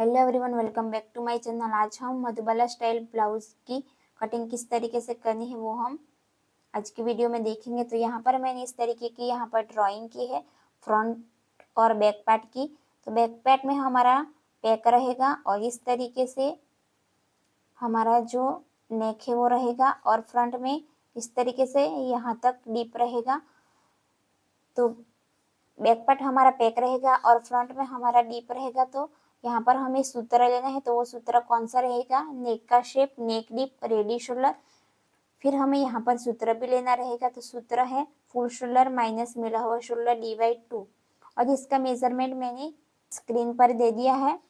Hello everyone, welcome back to my channel. आज हम Madhubala style blouse की कटिंग किस तरीके से करनी है वो हम आज की वीडियो में देखेंगे। तो यहाँ पर मैंने इस तरीके की यहाँ पर ड्राइंग की है फ्रंट और बैक पार्ट की। तो बैक पार्ट में हमारा पैक रहेगा और इस तरीके से हमारा जो नेक है वो रहेगा और फ्रंट में इस तरीके से यहाँ तक डीप रहेगा। तो बैक पार्ट हमारा पैक रहेगा और फ्रंट में हमारा डीप रहेगा। तो यहाँ पर हमें सूत्र लेना है। तो वो सूत्र कौन सा रहेगा? नेक का शेप, नेक डीप, रेडी शोल्डर। फिर हमें यहाँ पर सूत्र भी लेना रहेगा। तो सूत्र है फुल शोल्डर माइनस मिला हुआ शोल्डर डिवाइड 2। और इसका मेजरमेंट मैंने स्क्रीन पर दे दिया है,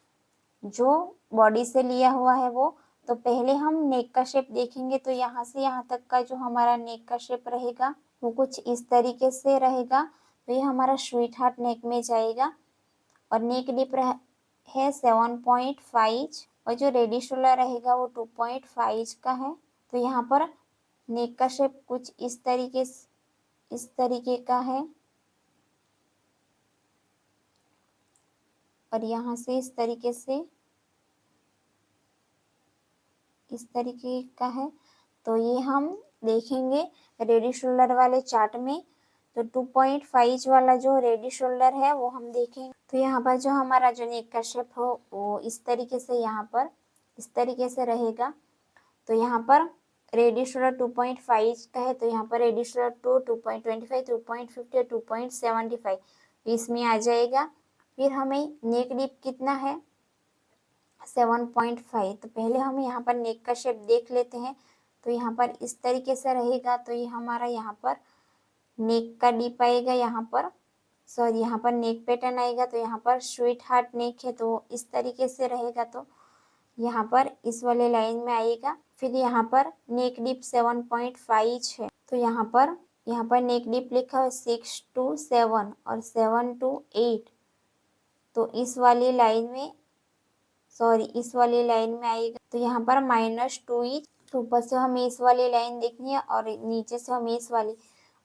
जो बॉडी से लिया हुआ है वो। तो पहले हम नेक का शेप देखेंगे। तो यहाँ से यहाँ तक का जो हमारा नेक का शेप रहेगा वो कुछ इस तरीके से रहेगा। तो ये हमारा स्वीट हार्ट नेक में जाएगा और नेक डीप है 7.5 और जो रेडी शोल्डर रहेगा वो 2.5 का है। तो यहाँ पर नेक का शेप कुछ इस तरीके का है और यहाँ से इस तरीके का है। तो ये हम देखेंगे रेडी शोल्डर वाले चार्ट में। तो 2.5 वाला जो रेडी शोल्डर है वो हम देखेंगे। तो यहाँ पर जो हमारा जो नेक का शेप हो वो इस तरीके से यहाँ पर इस तरीके से रहेगा। तो यहाँ पर रेडी शोल्डर 2.5 का है। तो यहाँ पर रेडी शोल्डर 2.25, 2.50 और 2.75 इसमें आ जाएगा। फिर हमें नेक डीप कितना है? 7.5। तो पहले हम यहाँ पर नेक का शेप देख लेते हैं। तो यहाँ पर इस तरीके से रहेगा। तो ये हमारा यहाँ पर नेक का डीप आएगा, यहाँ पर नेक पैटर्न आएगा। तो यहाँ पर स्वीट हार्ट नेक है तो इस तरीके से रहेगा। तो यहाँ पर इस वाले लाइन में आएगा। फिर यहाँ पर नेक डीप 7.5 है। तो यहाँ पर नेक डीप लिखा है 6 to 7 और 7 to 8। तो इस वाली लाइन में आएगा। तो यहाँ पर -2 इंच। तो ऊपर से हमें इस वाली लाइन देखनी है और नीचे से हमें इस वाली।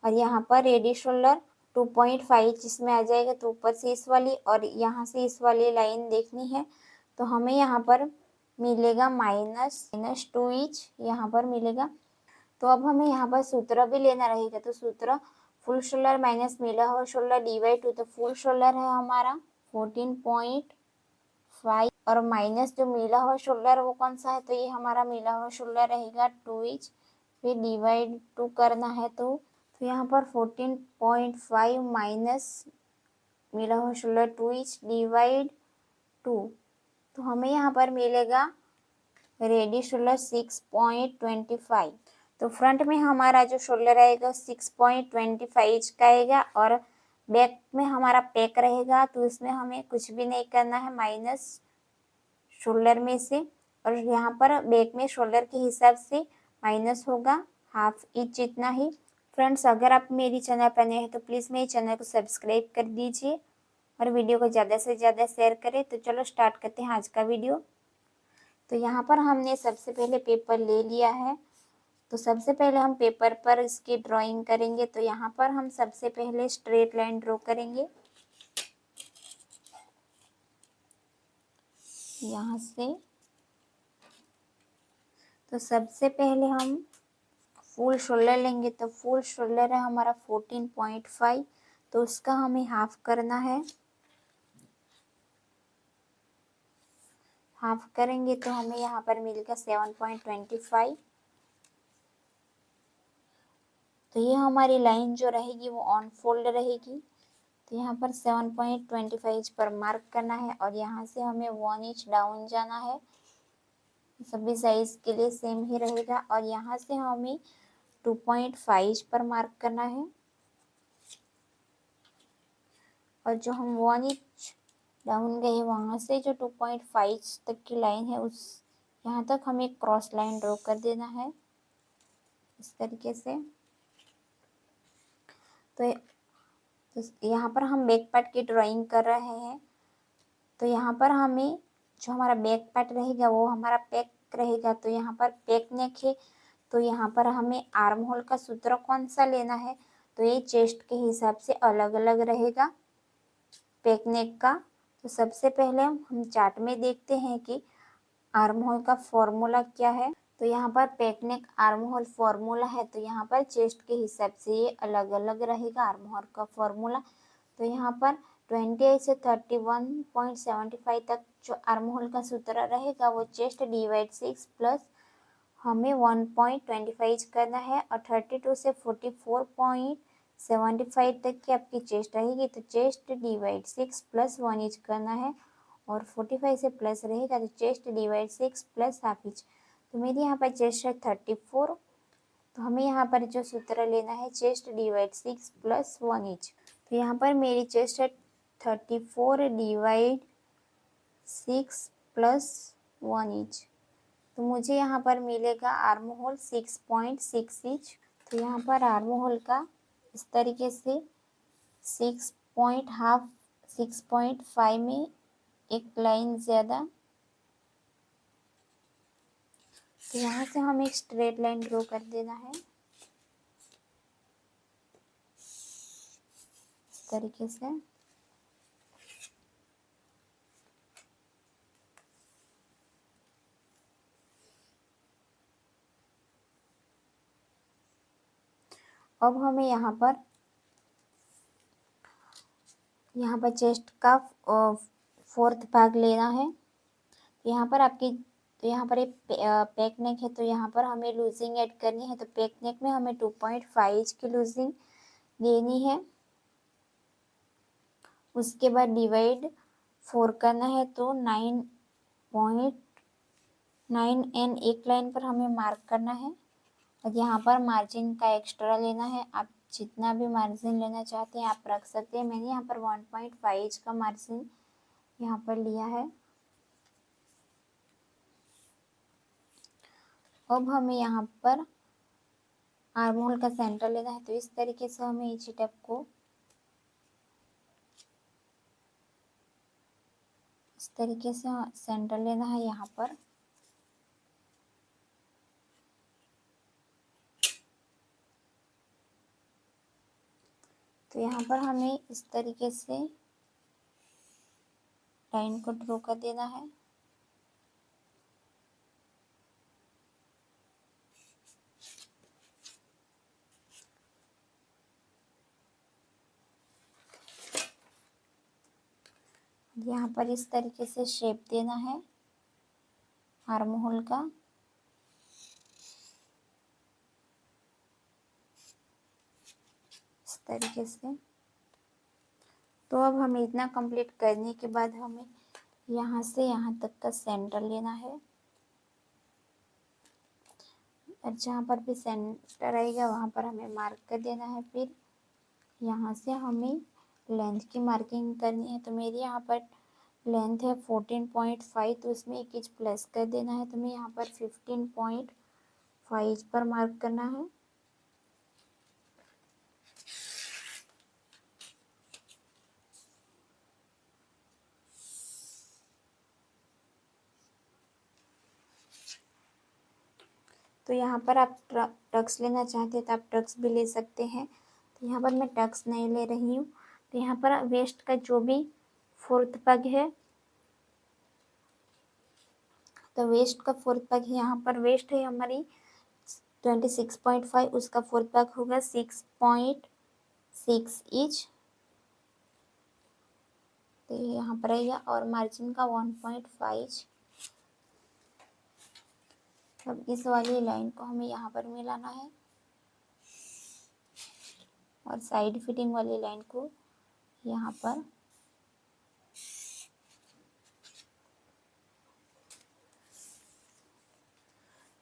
और यहाँ पर रेडी शोल्डर 2.5 इसमें आ जाएगा। तो ऊपर से इस वाली और यहाँ से इस वाली लाइन देखनी है। तो हमें यहाँ पर मिलेगा -2 इंच यहाँ पर मिलेगा। तो अब हमें यहाँ पर सूत्र भी लेना रहेगा। तो सूत्र फुल शोल्डर माइनस मिला हुआ शोल्डर डिवाइड 2। तो फुल शोल्डर है हमारा 14.5 और माइनस जो मिला हुआ शोल्डर वो कौन सा है? तो ये हमारा मिला हुआ शोल्डर रहेगा 2 इंच। फिर डिवाइड 2 करना है। तो यहाँ पर 14.5 माइनस मिला हुआ शोल्डर 2 इंच डिवाइड 2। तो हमें यहाँ पर मिलेगा रेडी शोल्डर 6.25। तो फ्रंट में हमारा जो शोल्डर आएगा 6.25 का आएगा और बैक में हमारा पैक रहेगा। तो इसमें हमें कुछ भी नहीं करना है माइनस शोल्डर में से। और यहाँ पर बैक में शोल्डर के हिसाब से माइनस होगा ½ इंच इतना ही। फ्रेंड्स, अगर आप मेरी चैनल पर नए हैं तो प्लीज़ मेरे चैनल को सब्सक्राइब कर दीजिए और वीडियो को ज़्यादा से ज़्यादा शेयर करें। तो चलो स्टार्ट करते हैं आज का वीडियो। तो यहाँ पर हमने सबसे पहले पेपर ले लिया है। तो सबसे पहले हम पेपर पर इसकी ड्राइंग करेंगे। तो यहाँ पर हम सबसे पहले स्ट्रेट लाइन ड्रॉ करेंगे यहाँ से। तो सबसे पहले हम फुल शोल्डर लेंगे। तो फुल शोल्डर है हमारा 14.5। तो उसका हमें हाफ करना है। हाफ करेंगे तो हमें यहाँ पर मिलेगा 7.25। तो ये हमारी लाइन जो रहेगी वो ऑन फोल्ड रहेगी। तो यहाँ पर 7.25 पर मार्क करना है और यहाँ से हमें 1 इंच डाउन जाना है। सभी साइज के लिए सेम ही रहेगा। और यहाँ से हमें 2.5 पर मार्क करना है और जो हम 1 इंच डाउन गए वहाँ से जो 2.5 तक की लाइन है उस यहाँ तक हमें क्रॉस लाइन ड्रॉ कर देना है इस तरीके से। तो यहाँ पर हम बैक पार्ट की ड्राइंग कर रहे हैं। तो यहाँ पर हमें जो हमारा बैक पार्ट रहेगा वो हमारा पैक रहेगा। तो यहाँ पर पैक नेक है। तो यहाँ पर हमें आर्म होल का सूत्र कौन सा लेना है? तो ये चेस्ट के हिसाब से अलग अलग रहेगा पैक नेक का। तो सबसे पहले हम चार्ट में देखते हैं कि आर्म होल का फॉर्मूला क्या है। तो यहाँ पर पेक नेक आर्म होल फॉर्मूला है, तो यहाँ पर चेस्ट के हिसाब से ये अलग अलग रहेगा आर्म होल का फॉर्मूला। तो यहाँ पर 28 से 31.75 तक जो आर्म होल का सूत्र रहेगा वो चेस्ट डिवाइड 6 प्लस हमें 1.25 करना है, और 32 से 44.75 तक की आपकी चेस्ट रहेगी तो चेस्ट डिवाइड 6 प्लस 1 इंच करना है, और 45 से प्लस रहेगा तो chest divide 6 plus half inch. तो मेरी यहाँ पर चेस्ट है 34, तो हमें यहाँ पर जो सूत्र लेना है चेस्ट डिवाइड 6 प्लस 1 इंच। तो यहाँ पर मेरी चेस्ट है 34 डिवाइड 6 प्लस 1 इंच, तो मुझे यहाँ पर मिलेगा आर्म होल 6.6 इंच। तो यहाँ पर आर्म होल का इस तरीके से 6.5 में एक लाइन ज़्यादा, तो यहाँ से हमें एक स्ट्रेट लाइन ड्रॉ कर देना है इस तरीके से। अब हमें यहाँ पर चेस्ट का फोर्थ भाग लेना है। यहाँ पर आपकी, तो यहाँ पर एक पेक नेक है, तो यहाँ पर हमें लूजिंग ऐड करनी है। तो पेक नेक में हमें 2.5 इंच की लूजिंग देनी है। उसके बाद डिवाइड 4 करना है, तो 9.9 एन एक लाइन पर हमें मार्क करना है। और यहाँ पर मार्जिन का एक्स्ट्रा लेना है, आप जितना भी मार्जिन लेना चाहते हैं आप रख सकते हैं। मैंने यहाँ पर 1.5 इंच का मार्जिन यहाँ पर लिया है। अब हमें यहाँ पर आर्म होल का सेंटर लेना है, तो इस तरीके से हमें इंची टेप को इस तरीके से सेंटर लेना है यहाँ पर। तो यहाँ पर हमें इस तरीके से लाइन को ड्रॉ कर देना है। यहाँ पर इस तरीके से शेप देना है आर्म होल का। इस तरीके से। तो अब हमें इतना कंप्लीट करने के बाद हमें यहाँ से यहाँ तक का सेंटर लेना है, और जहाँ पर भी सेंटर आएगा वहाँ पर हमें मार्क कर देना है। फिर यहाँ से हमें लेंथ की मार्किंग करनी है। तो मेरी यहाँ पर लेंथ है 14.5, तो उसमें 1 इंच प्लस कर देना है। तो मैं यहाँ पर 15.5 पर मार्क करना है। तो यहाँ पर आप टक्स लेना चाहते हैं तो आप टक्स भी ले सकते हैं। तो यहाँ पर मैं टक्स नहीं ले रही हूँ। तो यहाँ पर वेस्ट का जो भी फोर्थ पग है, तो वेस्ट का फोर्थ पग है, यहाँ पर वेस्ट है हमारी 26.5, उसका फोर्थ पग होगा 6.6 इंच। तो ये यहाँ पर रहेगा, और मार्जिन का 1.5। अब इस वाली लाइन को हमें यहाँ पर मिलाना है, और साइड फिटिंग वाली लाइन को यहाँ पर।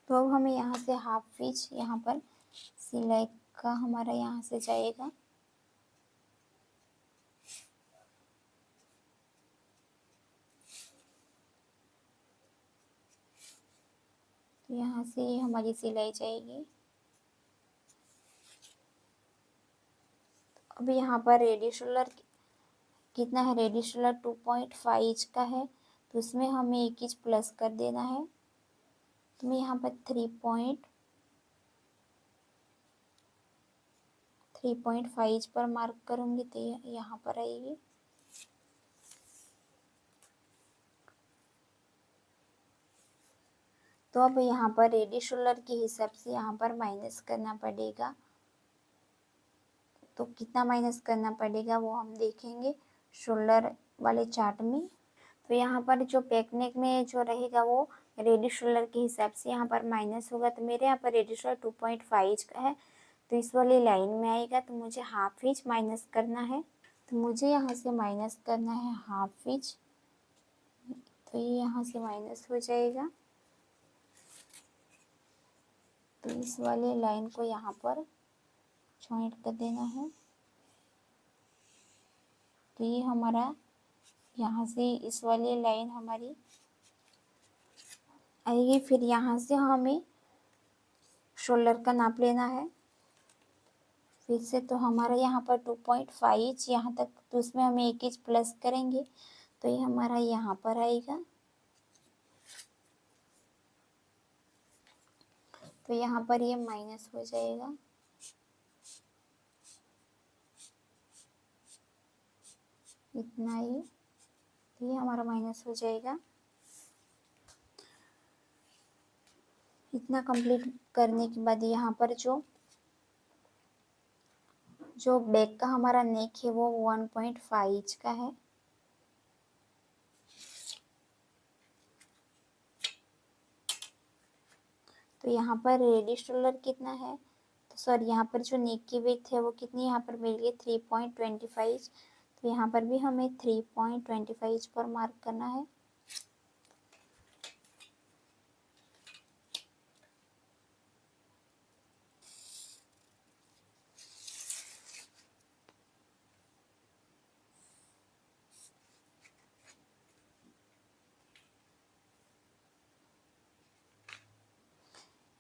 तो अब हमें यहाँ से हाफ इंच यहाँ पर सिलाई का हमारा यहाँ से जाएगा। तो यहाँ से ये हमारी सिलाई जाएगी। अब यहाँ पर रेडी शोल्डर कितना है, रेडी शोल्डर 2.5 इंच का है, तो उसमें हमें 1 इंच प्लस कर देना है। तो मैं यहाँ पर 3.5 इंच पर मार्क करूँगी, तो यहाँ पर आएगी। तो अब यहाँ पर रेडियस शोल्डर के हिसाब से यहाँ पर माइनस करना पड़ेगा। तो कितना माइनस करना पड़ेगा वो हम देखेंगे शोल्डर वाले चार्ट में। तो यहाँ पर जो बैक नेक में जो रहेगा वो रेडियस शोल्डर के हिसाब से यहाँ पर माइनस होगा। तो मेरे यहाँ पर रेडियस शोल्डर 2.5 का है, तो इस वाली लाइन में आएगा। तो मुझे हाफ इंच माइनस करना है। तो मुझे यहाँ से माइनस करना है हाफ इंच। तो ये यहाँ से माइनस हो जाएगा। तो इस वाले लाइन को यहाँ पर जॉइंट कर देना है। तो ये हमारा यहाँ से इस वाली लाइन हमारी आएगी। फिर यहाँ से हमें शोल्डर का नाप लेना है फिर से। तो हमारा यहाँ पर 2.5 इंच यहाँ तक, तो उसमें हमें 1 इंच प्लस करेंगे। तो ये हमारा यहाँ पर आएगा। तो यहाँ पर ये माइनस हो जाएगा। इतना ही, तो ये हमारा माइनस हो जाएगा। इतना कंप्लीट करने के बाद यहाँ पर जो बैक का हमारा नेक है वो 1.5 इंच का है। तो यहाँ पर रेडियस शोल्डर कितना है, तो सॉरी यहाँ पर जो नेक की विड्थ है वो कितनी यहाँ पर मिल गई 3.25। तो यहाँ पर भी हमें 3.25 पर मार्क करना है।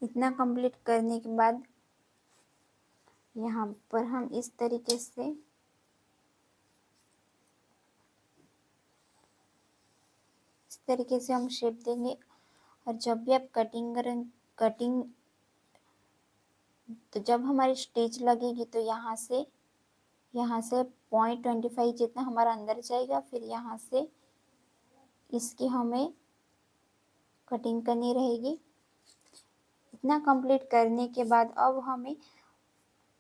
इतना कंप्लीट करने के बाद यहाँ पर हम इस तरीके से हम शेप देंगे। और जब भी आप कटिंग तो जब हमारी स्टिच लगेगी तो यहाँ से 0.25 जितना हमारा अंदर जाएगा। फिर यहाँ से इसकी हमें कटिंग करनी रहेगी। इतना कंप्लीट करने के बाद अब हमें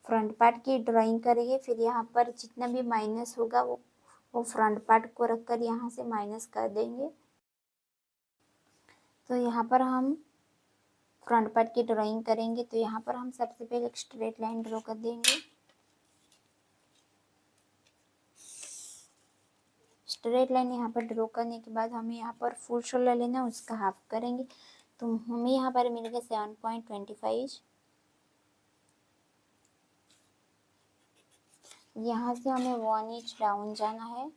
फ्रंट पार्ट की ड्राइंग करेंगे। फिर यहाँ पर जितना भी माइनस होगा वो फ्रंट पार्ट को रखकर यहाँ से माइनस कर देंगे। तो यहाँ पर हम फ्रंट पार्ट की ड्राइंग करेंगे। तो यहाँ पर हम सबसे पहले एक स्ट्रेट लाइन ड्रॉ कर देंगे। स्ट्रेट लाइन यहाँ पर ड्रॉ करने के बाद हमें यहाँ पर फुल शोल्डर लेना है, उसका हाफ करेंगे। तो हमें यहाँ पर मिल गया 7.25। यहाँ से हमें 1 इंच डाउन जाना है।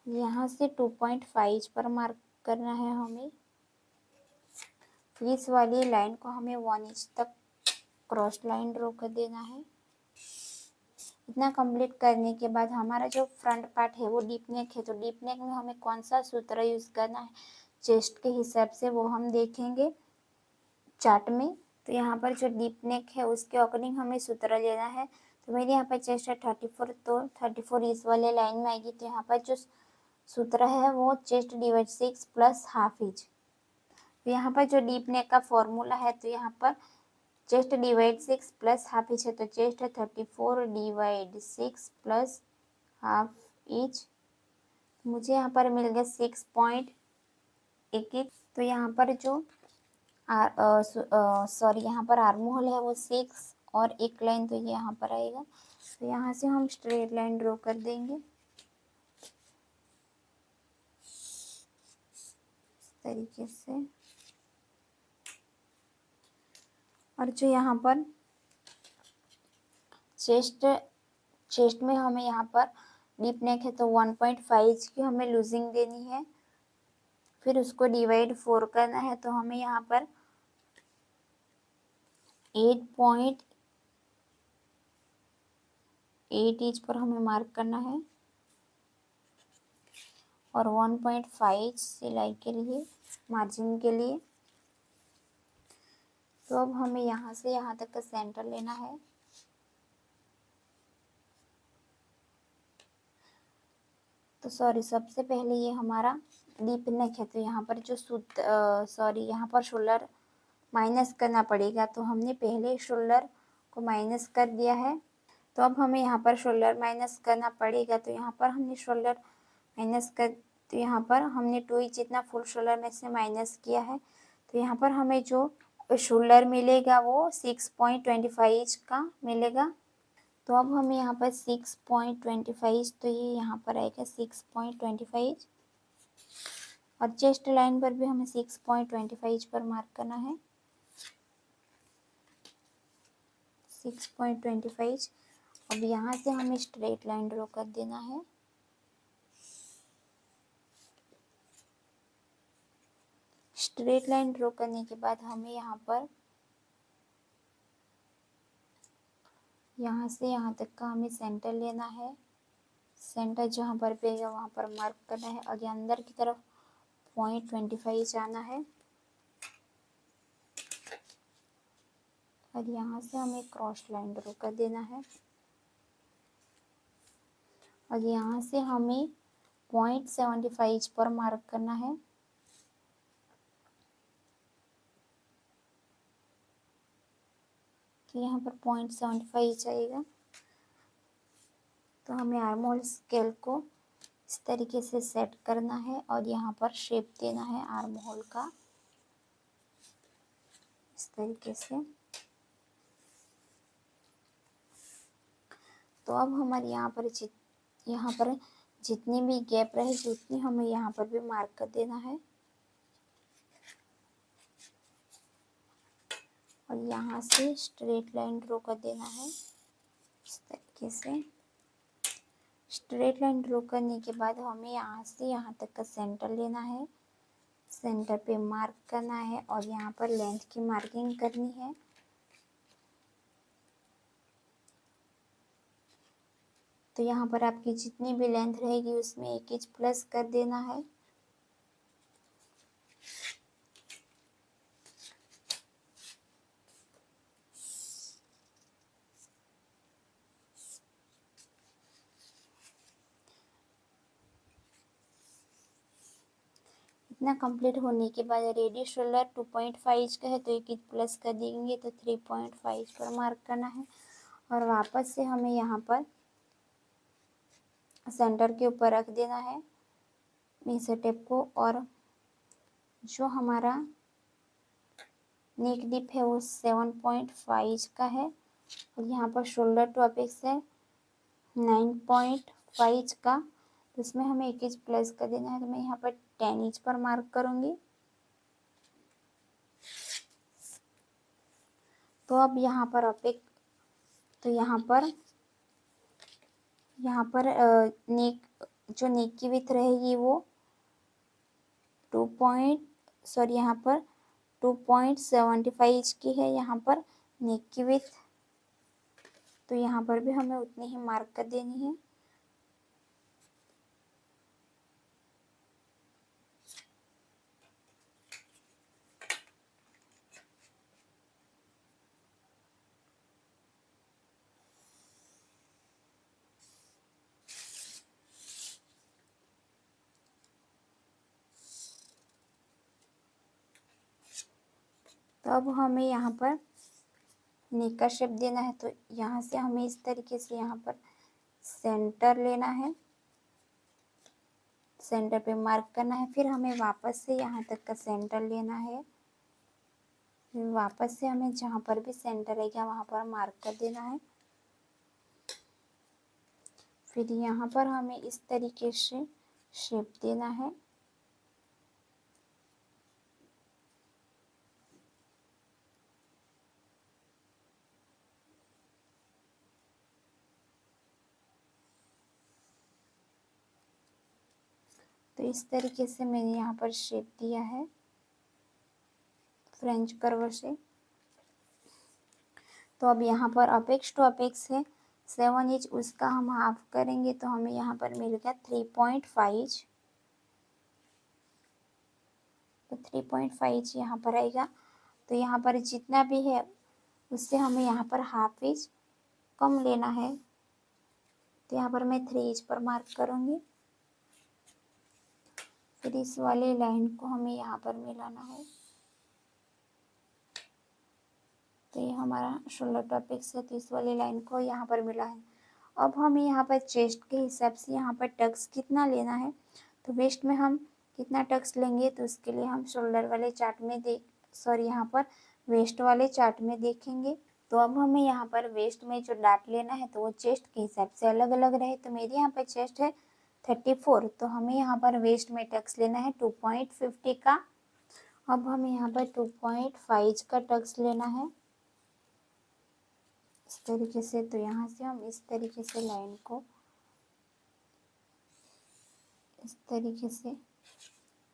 यहाँ से 2.5 पर मार्क करना है हमें। फिर इस वाली लाइन को हमें 1 इंच तक क्रॉस लाइन ड्रॉ कर देना है। इतना कंप्लीट करने के बाद हमारा जो फ्रंट पार्ट है वो डीप नेक है। तो डीप नेक में हमें कौन सा सूत्र यूज़ करना है चेस्ट के हिसाब से वो हम देखेंगे चार्ट में। तो यहाँ पर जो डीप नेक है उसके अकॉर्डिंग हमें सूत्र लेना है। तो मेरे यहाँ पर चेस्ट है 34, तो 34 इस वाले लाइन में आएगी। तो यहाँ पर जो सूत्र है वो chest divide 6 plus half inch. तो यहाँ पर जो डीप नेक का फॉर्मूला है, तो यहाँ पर chest divide 6 plus half inch है। तो चेस्ट है 34 डिवाइड 6 प्लस हाफ इंच। मुझे यहाँ पर मिल गया 6.21। तो यहाँ पर जो सॉरी यहाँ पर आर्म होल है वो 6 और एक लाइन, तो ये यहाँ पर आएगा। तो यहाँ से हम स्ट्रेट लाइन ड्रॉ कर देंगे इस तरीके से। और जो यहाँ पर चेस्ट में हमें यहाँ पर डीप नेक है तो 1.5 की हमें लूजिंग देनी है। फिर उसको डिवाइड 4 करना है। तो हमें यहाँ पर 8.8 इंच पर हमें मार्क करना है और 1.5 सिलाई के लिए मार्जिन के लिए। तो अब हमें यहाँ से यहाँ तक का सेंटर लेना है। तो सॉरी, सबसे पहले ये हमारा डीप नेक है, तो यहाँ पर जो यहाँ पर शोल्डर माइनस करना पड़ेगा, तो हमने पहले शोल्डर को माइनस कर दिया है। तो अब हमें यहाँ पर शोल्डर माइनस करना पड़ेगा, तो यहाँ पर हमने शोल्डर माइनस कर, तो यहाँ पर हमने 2 इंच जितना फुल शोल्डर में से माइनस किया है। तो यहाँ पर हमें जो शोल्डर मिलेगा वो 6.25 इंच का मिलेगा। तो अब हमें यहाँ पर 6.25, तो ये यहाँ पर आएगा 6.25, और चेस्ट लाइन पर भी हमें 6.25 पर मार्क करना है, 6.25। अब यहाँ से हमें स्ट्रेट लाइन ड्रॉ कर देना है। स्ट्रेट लाइन ड्रॉ करने के बाद हमें यहाँ से यहाँ तक का हमें सेंटर लेना है। सेंटर जहाँ पर पे है वहाँ पर मार्क करना है, और ये अंदर की तरफ 0.25 जाना है, और यहाँ से हमें क्रॉस लाइन ड्रॉ कर देना है, और यहाँ से हमें 0.75 पर मार्क करना है। तो यहाँ पर 0.75 आएगा। तो हमें आर्म होल स्केल को इस तरीके से सेट करना है, और यहाँ पर शेप देना है आर्म होल का, इस तरीके से। तो अब हमारे यहाँ पर जितनी भी गैप रहेगी उतनी हमें यहाँ पर भी मार्क कर देना है, और यहाँ से स्ट्रेट लाइन ड्रॉ कर देना है इस तरीके से। स्ट्रेट लाइन ड्रॉ करने के बाद हमें यहाँ से यहाँ तक का सेंटर लेना है, सेंटर पे मार्क करना है, और यहाँ पर लेंथ की मार्किंग करनी है। तो यहाँ पर आपकी जितनी भी लेंथ रहेगी उसमें 1 इंच प्लस कर देना है। इतना कंप्लीट होने के बाद रेडी शोल्डर 2.5 का है, तो 1 इंच प्लस कर देंगे, तो 3.5 पर मार्क करना है, और वापस से हमें यहाँ पर सेंटर के ऊपर रख देना है मेजर टेप को। और जो हमारा नेक डिप है वो 7.5 का है, और यहाँ पर शोल्डर टू अपेक्स है 9.5 का, तो इसमें हमें 1 इंच प्लस कर देना है। तो मैं यहाँ पर 10 इंच पर मार्क करूँगी। तो अब यहाँ पर तो यहाँ पर नेक की विड्थ रहेगी वो यहाँ पर 2.75 की है यहाँ पर नेक की विड्थ। तो यहाँ पर भी हमें उतनी ही मार्क कर देनी है। तो अब हमें यहाँ पर नेक का शेप देना है, तो यहाँ से हमें इस तरीके से यहाँ पर सेंटर लेना है, सेंटर पे मार्क करना है, फिर हमें वापस से यहाँ तक का सेंटर लेना है, फिर वापस से हमें जहाँ पर भी सेंटर रहेगा वहाँ पर मार्क कर देना है। फिर यहाँ पर हमें इस तरीके से शेप देना है। तो इस तरीके से मैंने यहाँ पर शेप दिया है फ्रेंच कर्व से। तो अब यहाँ पर अपेक्स टू अपेक्स है 7 इंच, उसका हम हाफ करेंगे, तो हमें यहाँ पर मिलेगा 3.5। तो 3.5 यहाँ पर आएगा। तो यहाँ पर जितना भी है उससे हमें यहाँ पर हाफ इंच कम लेना है। तो यहाँ पर मैं 3 इंच पर मार्क करूँगी। फिर इस वाले लाइन को हमें यहाँ पर मिलाना है। तो ये हमारा शोल्डर टू अपेक्स है, तो इस वाले लाइन को यहाँ पर मिला है। अब हमें यहाँ पर चेस्ट के हिसाब से यहाँ पर टक्स कितना लेना है, तो वेस्ट में हम कितना टक्स लेंगे, तो उसके लिए हम शोल्डर वाले चार्ट में यहाँ पर वेस्ट वाले चार्ट में देखेंगे। तो अब हमें यहाँ पर वेस्ट में जो डाट लेना है तो वो चेस्ट के हिसाब से अलग अलग रहे। तो मेरी यहाँ पर चेस्ट है 34, तो हमें यहाँ पर वेस्ट में टक्स लेना है 2.50 का। अब हमें यहाँ पर 2.5 का टक्स लेना है इस तरीके से। तो यहाँ से हम इस तरीके से लाइन को इस तरीके से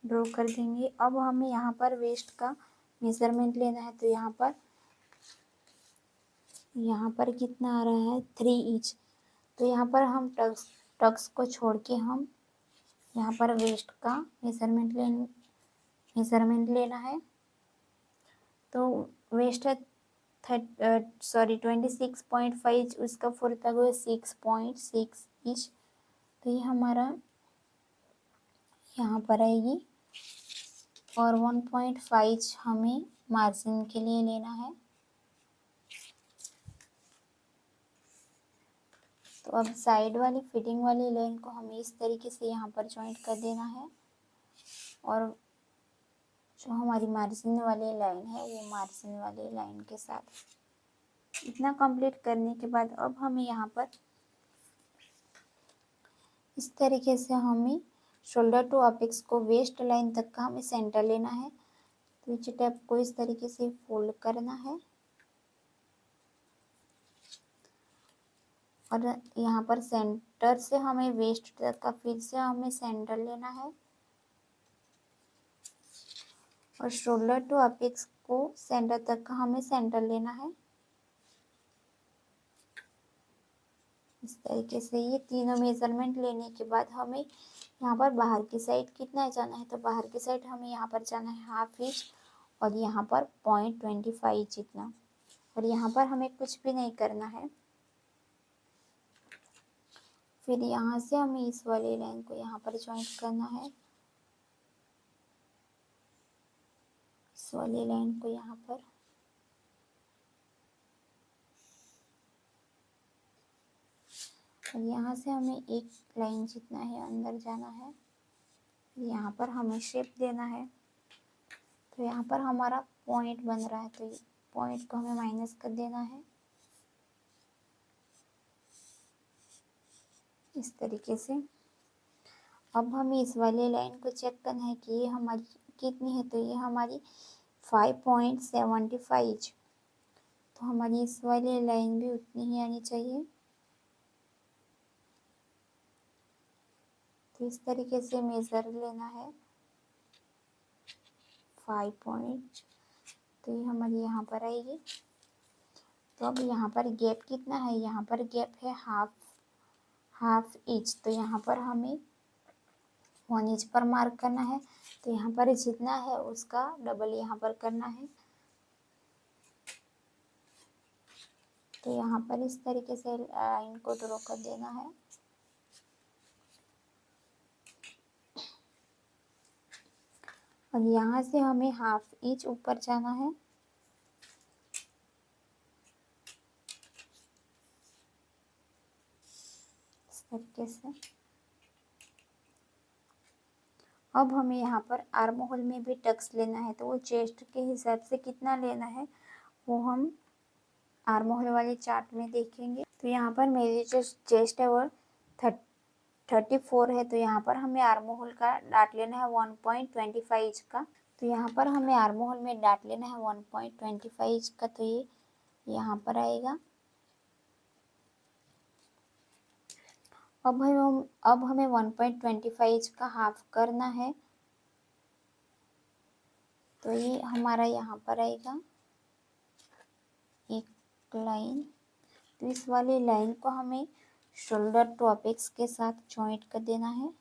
ड्रॉ कर देंगे। अब हमें यहाँ पर वेस्ट का मेजरमेंट लेना है, तो यहाँ पर कितना आ रहा है 3 इंच। तो यहाँ पर हम टक्स को छोड़ के हम यहाँ पर वेस्ट का मेजरमेंट लेना है। तो वेस्ट है 26.5, उसका फोर्थ भाग है 6.6 इंच। तो ये हमारा यहाँ पर आएगी, और 1.5 हमें मार्जिन के लिए लेना है। तो अब साइड वाली फिटिंग वाली लाइन को हमें इस तरीके से यहाँ पर जॉइंट कर देना है, और जो हमारी मार्जिन वाली लाइन है वो मार्जिन वाली लाइन के साथ। इतना कंप्लीट करने के बाद अब हमें यहाँ पर इस तरीके से हमें शोल्डर टू अपेक्स को वेस्ट लाइन तक का हमें सेंटर लेना है। तो नीचे टैप को इस तरीके से फोल्ड करना है, और यहाँ पर सेंटर से हमें वेस्ट तक का फिर से हमें सेंटर लेना है, और शोल्डर टू अपेक्स को सेंटर तक का हमें सेंटर लेना है। इस तरीके से ये तीनों मेजरमेंट लेने के बाद हमें यहाँ पर बाहर की साइड कितना जाना है, तो बाहर की साइड हमें यहाँ पर जाना है 1/2 इंच, और यहाँ पर 0.25 जितना। और यहाँ पर हमें कुछ भी नहीं करना है। फिर यहाँ से हमें इस वाली लाइन को यहाँ पर ज्वाइंट करना है, इस वाली लाइन को यहाँ पर, और यहाँ से हमें एक लाइन जितना है अंदर जाना है। यहाँ पर हमें शेप देना है। तो यहाँ पर हमारा पॉइंट बन रहा है, तो पॉइंट को हमें माइनस कर देना है इस तरीके से। अब हमें इस वाले लाइन को चेक करना है कि ये हमारी कितनी है, तो ये हमारी 5.75। तो हमारी इस वाली लाइन भी उतनी ही आनी चाहिए। तो इस तरीके से मेज़र लेना है 5 पॉइंट, तो ये हमारी यहाँ पर आएगी। तो अब यहाँ पर गैप कितना है, यहाँ पर गैप है हाफ इंच। तो यहाँ पर हमें 1 इंच पर मार्क करना है। तो यहाँ पर जितना है उसका डबल यहाँ पर करना है। तो यहाँ पर इस तरीके से लाइन को ड्रॉ कर देना है। और यहाँ से हमें 1/2 इंच ऊपर जाना है। इस तरीके से। अब हमें यहाँ पर आर्म होल में भी टक्स लेना है, तो वो चेस्ट के हिसाब से कितना लेना है वो हम आर्म होल वाले चार्ट में देखेंगे। तो यहाँ पर मेरी जो चेस्ट है वो 34 है, तो यहाँ पर हमें आर्म होल का डाट लेना है 1.25 का। तो यहाँ पर हमें आर्म होल में डाट लेना है 1.25 का, तो ये यहाँ पर आएगा। अब हमें 1.25 का हाफ करना है, तो ये हमारा यहाँ पर आएगा एक लाइन। तो इस वाली लाइन को हमें शोल्डर टू अपेक्स के साथ जॉइंट कर देना है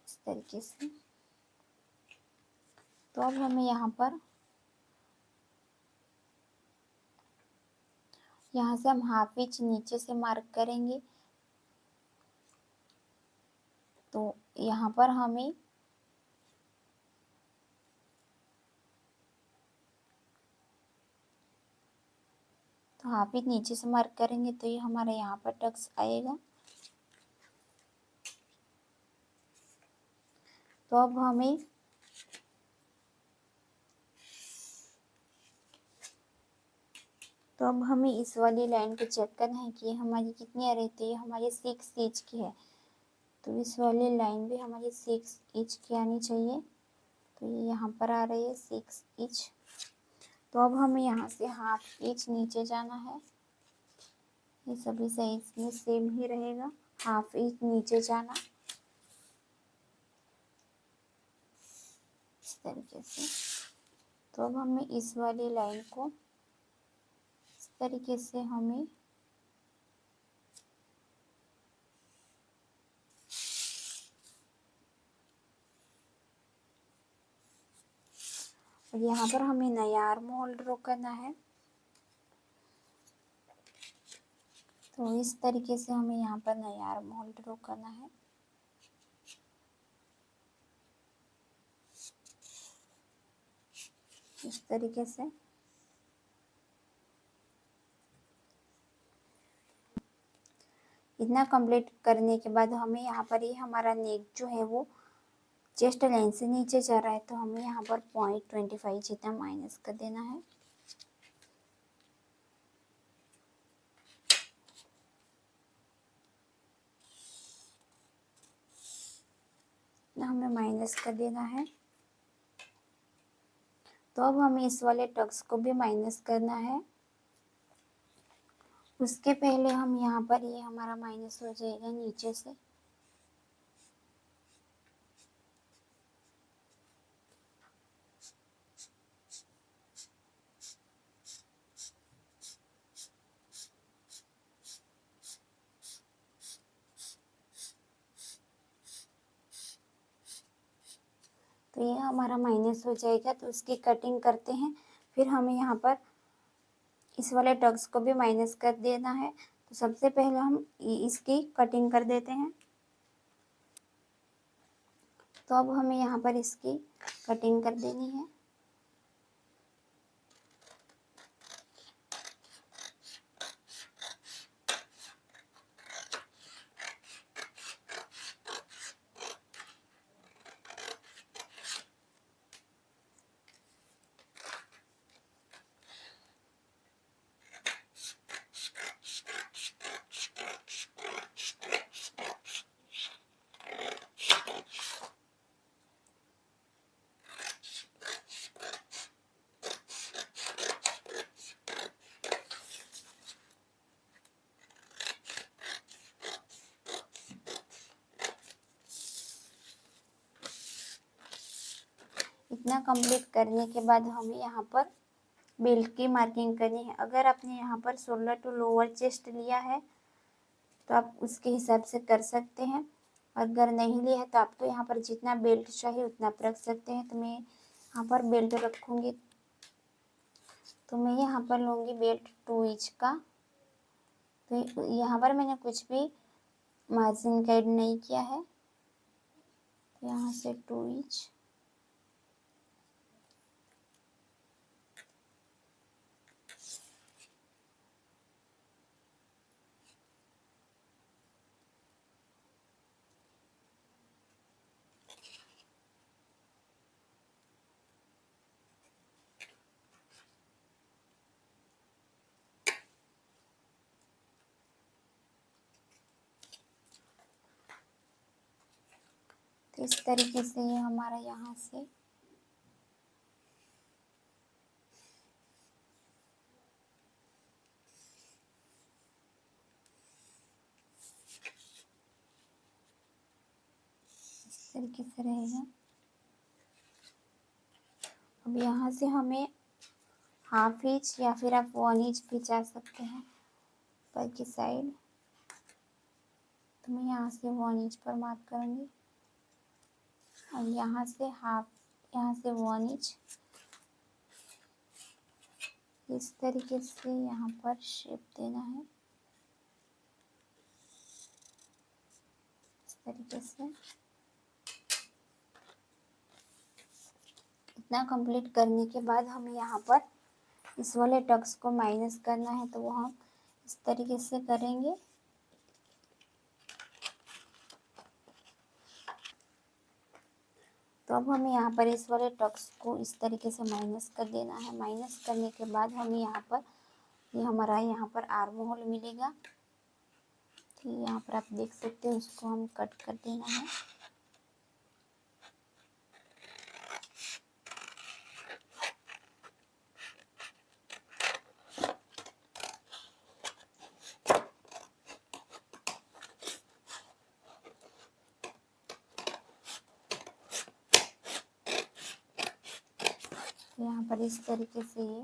इस तरीके से। तो अब हमें यहाँ से हम 1/2 इंच नीचे से मार्क करेंगे, तो यहाँ पर हमें तो हाफ इंच नीचे से मार्क करेंगे तो ये हमारा यहाँ पर टक्स आएगा। तो अब हमें इस वाली लाइन को चेक करना है कि हमारी कितनी आ रही है। तो ये हमारी 6 इंच की है, तो इस वाली लाइन भी हमारी 6 इंच की आनी चाहिए। तो ये यहाँ पर आ रही है 6 इंच। तो अब हमें यहाँ से हाफ इंच नीचे जाना है। ये सभी साइज में सेम ही रहेगा, हाफ इंच नीचे जाना इस तरीके से। तो अब हमें इस वाली लाइन को इस तरीके से हमें और यहाँ पर हमें नया आर्म होल ड्रॉ करना है। तो इस तरीके से हमें यहाँ पर नया आर्म होल ड्रॉ करना है। इस तरीके से इतना कंप्लीट करने के बाद हमें यहाँ पर ये हमारा नेक जो है वो चेस्ट लाइन से नीचे जा रहा है, तो हमें यहाँ पर 0.25 जितना माइनस कर देना है। हमें माइनस कर देना है। तो अब हमें इस वाले टक्स को भी माइनस करना है। उसके पहले हम यहाँ पर ये हमारा माइनस हो जाएगा नीचे से। तो ये हमारा माइनस हो जाएगा, तो उसकी कटिंग करते हैं। फिर हमें यहाँ पर इस वाले टक्स को भी माइनस कर देना है। तो सबसे पहले हम इसकी कटिंग कर देते हैं। तो अब हमें यहाँ पर इसकी कटिंग कर देनी है। इतना कंप्लीट करने के बाद हमें यहाँ पर बेल्ट की मार्किंग करनी है। अगर आपने यहाँ पर शोल्डर टू लोअर चेस्ट लिया है तो आप उसके हिसाब से कर सकते हैं। अगर नहीं लिया है तो आपको यहाँ पर जितना बेल्ट चाहिए उतना आप रख सकते हैं। तो मैं यहाँ पर बेल्ट रखूँगी, तो मैं यहाँ पर लूँगी बेल्ट 2 इंच का। तो यहाँ पर मैंने कुछ भी मार्जिन का ऐड नहीं किया है। तो यहाँ से 2 इंच तो इस तरीके से ये हमारा यहाँ से इस तरीके से रहेगा। अब यहाँ से हमें हाफ इंच या फिर आप 1 इंच भी जा सकते हैं ऊपर की साइड। तो मैं यहाँ से 1 इंच पर मार्क करूँगी और यहाँ से यहाँ से 1 इंच इस तरीके से यहाँ पर शेप देना है। इस तरीके से इतना कंप्लीट करने के बाद हमें यहाँ पर इस वाले टक्स को माइनस करना है, तो वो हम इस तरीके से करेंगे। तो अब हमें यहाँ पर इस वाले टक्स को इस तरीके से माइनस कर देना है। माइनस करने के बाद हमें यहाँ पर ये हमारा यहाँ पर आर्म होल मिलेगा। ठीक है, यहाँ पर आप देख सकते हैं, उसको हम कट कर देना है। यहाँ पर इस तरीके से ये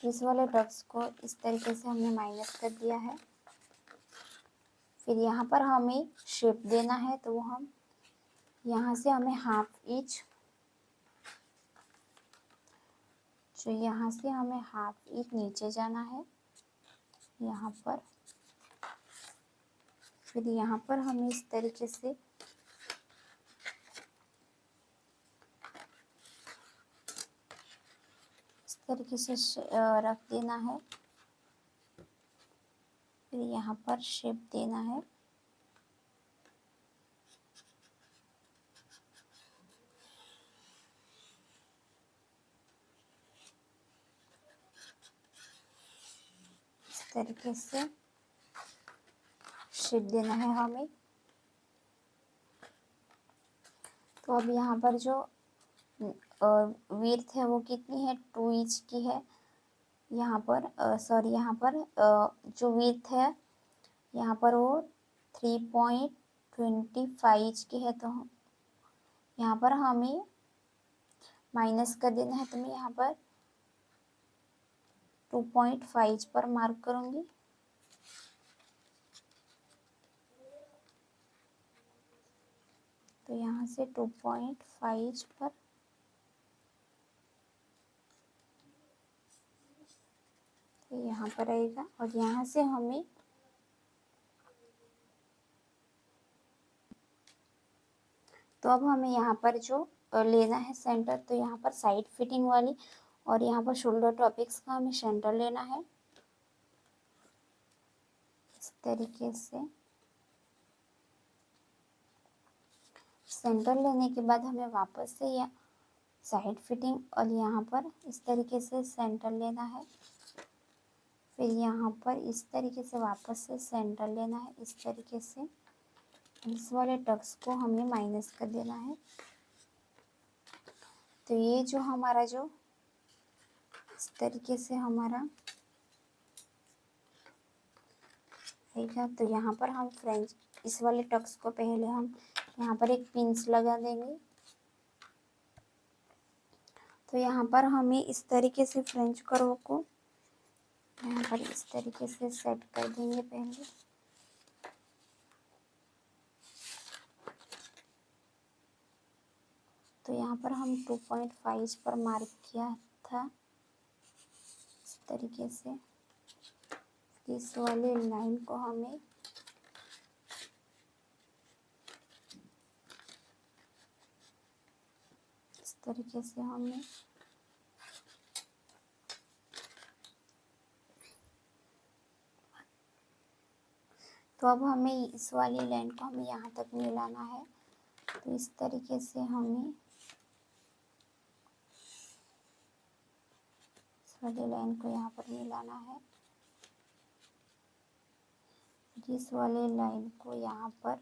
इस वाले टक्स को इस तरीके से हमने माइनस कर दिया है। फिर यहाँ पर हमें शेप देना है, तो वो हम यहाँ से हमें हाफ इंच, जो यहाँ से हमें हाफ इंच नीचे जाना है यहाँ पर। फिर यहाँ पर हमें इस तरीके से रख देना है। फिर यहाँ पर शेप देना है। इस तरीके से शेप देना है हमें। तो अब यहाँ पर जो विड्थ है वो कितनी है, 2 इंच की है। यहाँ पर सॉरी, यहाँ पर जो विड्थ है यहाँ पर वो 3.25 इंच की है। तो यहाँ पर हमें माइनस कर देना है, तो मैं यहाँ पर 2.5 पर मार्क करूँगी। तो यहाँ से 2.5 पर तो यहाँ पर आएगा। और यहाँ से हमें तो अब हमें यहाँ पर जो लेना है सेंटर, तो यहाँ पर साइड फिटिंग वाली और यहाँ पर शोल्डर टॉपिक्स का हमें सेंटर लेना है। इस तरीके से सेंटर लेने के बाद हमें वापस से यह साइड फिटिंग और यहाँ पर इस तरीके से सेंटर लेना है। फिर यहाँ पर इस तरीके से वापस से सेंटर लेना है, इस तरीके से। इस वाले टक्स को हमें माइनस कर देना है। तो ये जो हमारा जो इस तरीके से हमारा रहेगा। तो यहाँ पर हम फ्रेंच इस वाले टक्स को पहले हम यहाँ पर एक पिंस लगा देंगे। तो यहाँ पर हमें इस तरीके से फ्रेंच कर्व को यहाँ पर इस तरीके से सेट कर देंगे पहले। तो यहाँ पर हम 2.5 पर मार्क किया था, इस तरीके से। इस वाले लाइन को हमें इस तरीके से हमें तो अब हमें इस वाली लाइन को हमें यहाँ तक मिलाना है। तो इस तरीके से हमें इस वाली लाइन को यहाँ पर मिलाना है। इस वाले लाइन को यहाँ पर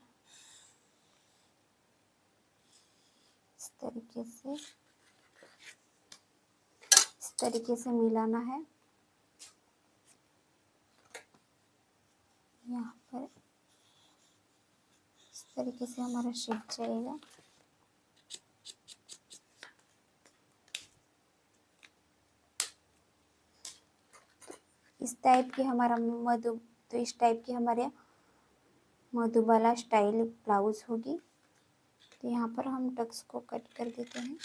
इस तरीके से मिलाना है। यहाँ पर इस तरीके से हमारा शेप जाएगा। इस टाइप की हमारा तो इस टाइप की हमारे मधुबाला स्टाइल ब्लाउज होगी। तो यहाँ पर हम टक्स को कट कर देते हैं।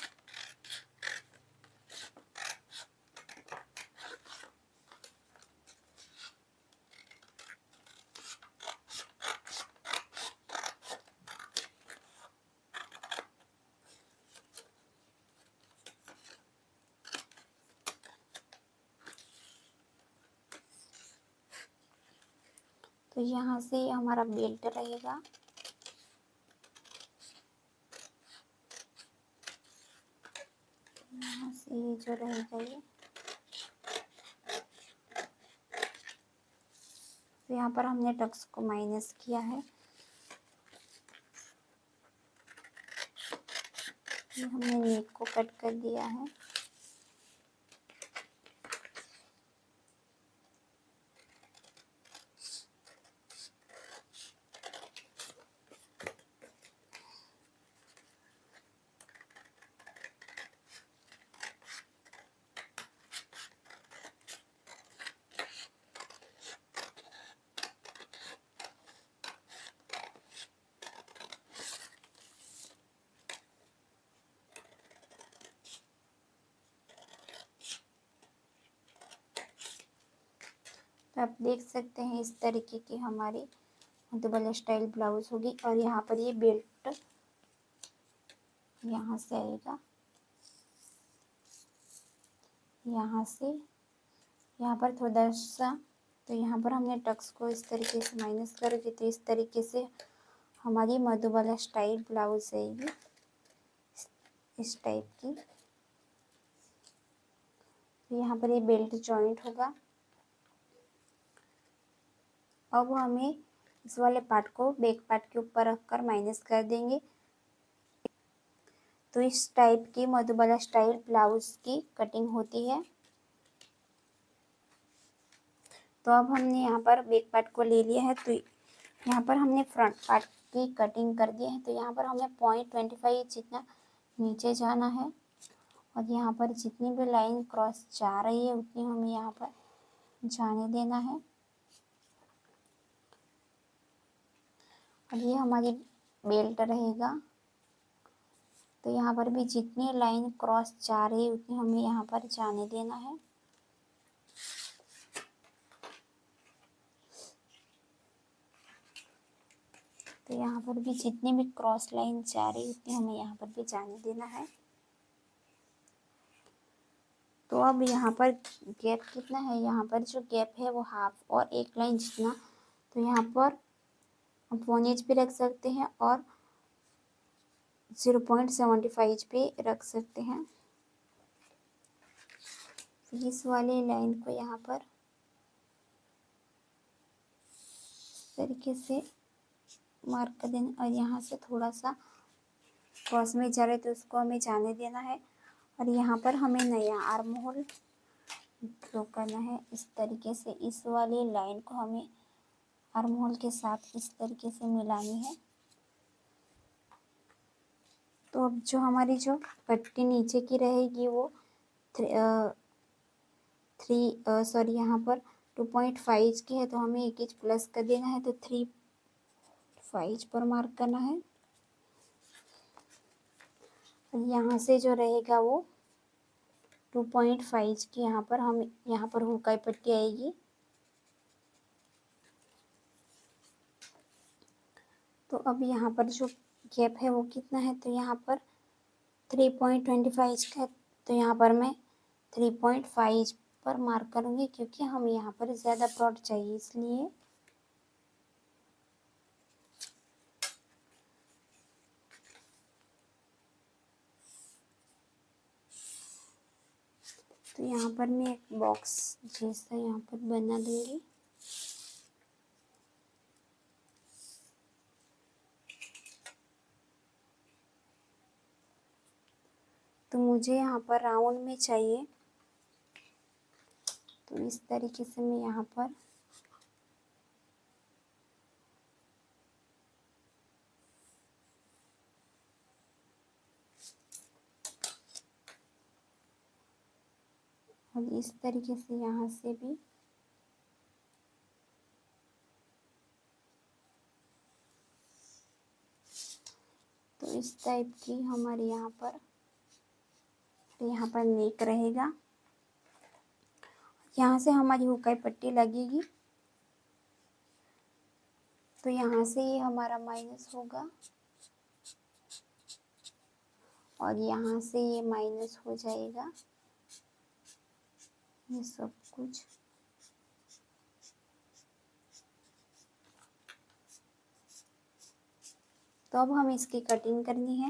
तो यहाँ से हमारा बेल्ट रहेगा। यहाँ से ये जो रहेगा ये, तो यहाँ पर हमने टक्स को माइनस किया है। ये हमने नेक को कट कर दिया है। तो आप देख सकते हैं इस तरीके की हमारी मधुबाला स्टाइल ब्लाउज होगी। और यहाँ पर ये बेल्ट यहाँ से आएगा, यहाँ से यहाँ पर थोड़ा सा, तो यहाँ पर हमने टक्स को इस तरीके से माइनस कर दी। तो इस तरीके से हमारी मधुबाला स्टाइल ब्लाउज आएगी, इस टाइप की। तो यहाँ पर ये बेल्ट जॉइंट होगा। अब हमें इस वाले पार्ट को बैक पार्ट के ऊपर रखकर माइनस कर देंगे। तो इस टाइप की मधुबाला स्टाइल ब्लाउज की कटिंग होती है। तो अब हमने यहाँ पर बैक पार्ट को ले लिया है। तो यहाँ पर हमने फ्रंट पार्ट की कटिंग कर दी है। तो यहाँ पर हमें 0.25 जितना नीचे जाना है और यहाँ पर जितनी भी लाइन क्रॉस जा रही है उतनी हमें यहाँ पर जाने देना है। और ये हमारी बेल्ट रहेगा। तो यहाँ पर भी जितनी लाइन क्रॉस जा रही है उतनी हमें यहाँ पर जाने देना है। तो यहाँ पर भी जितनी भी क्रॉस लाइन जा रही है उतनी हमें यहाँ पर भी जाने देना है। तो अब यहाँ पर गैप कितना है, यहाँ पर जो गैप है वो हाफ और एक लाइन जितना। तो यहाँ पर 1 इंच भी रख सकते हैं और 0.75 भी रख सकते हैं। इस वाली लाइन को यहाँ पर इस तरीके से मार्क कर देना और यहाँ से थोड़ा सा क्रॉस में जा रहे तो उसको हमें जाने देना है। और यहाँ पर हमें नया आर्म होल ड्रॉ करना है। इस तरीके से इस वाली लाइन को हमें आर्म होल के साथ इस तरीके से मिलानी है। तो अब जो हमारी जो पट्टी नीचे की रहेगी वो यहाँ पर 2.5 की है। तो हमें 1 इंच प्लस कर देना है। तो 3.5 पर मार्क करना है। और यहाँ से जो रहेगा वो 2.5 की यहाँ पर हम यहाँ पर हुकाई पट्टी आएगी। तो अब यहाँ पर जो गैप है वो कितना है, तो यहाँ पर 3.25 का है। तो यहाँ पर मैं 3.5 पर मार्क करूँगी क्योंकि हम यहाँ पर ज़्यादा ब्रॉड चाहिए इसलिए। तो यहाँ पर मैं एक बॉक्स जैसा यहाँ पर बना दूँगी। तो मुझे यहाँ पर राउंड में चाहिए। तो इस तरीके से मैं यहाँ पर और इस तरीके से यहाँ से भी इस टाइप की हमारे यहाँ पर नेक रहेगा। यहाँ से हमारी हुकाई पट्टी लगेगी, तो यहाँ से ये हमारा माइनस होगा और यहाँ से ये माइनस हो जाएगा ये सब कुछ। तो अब हम इसकी कटिंग करनी है।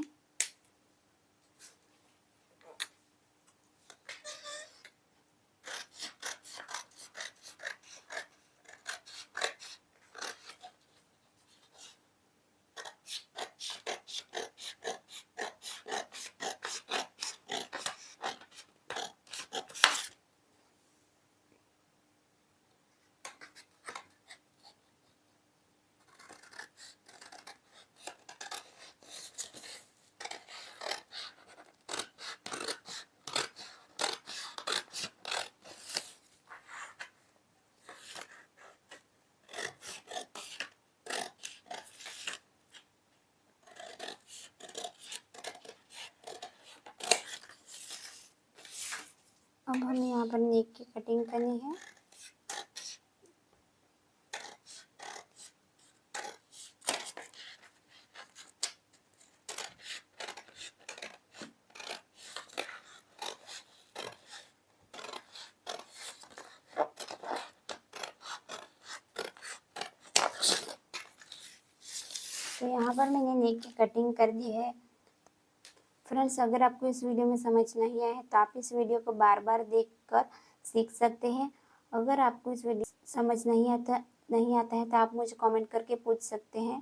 अब हमें यहाँ पर नेक की कटिंग करनी है। तो यहाँ पर मैंने नेक की कटिंग कर दी है। फ्रेंड्स, अगर आपको इस वीडियो में समझ नहीं आया है तो आप इस वीडियो को बार बार देखकर सीख सकते हैं। अगर आपको इस वीडियो समझ नहीं आता है तो आप मुझे कमेंट करके पूछ सकते हैं।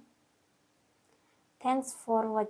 Thanks for watching.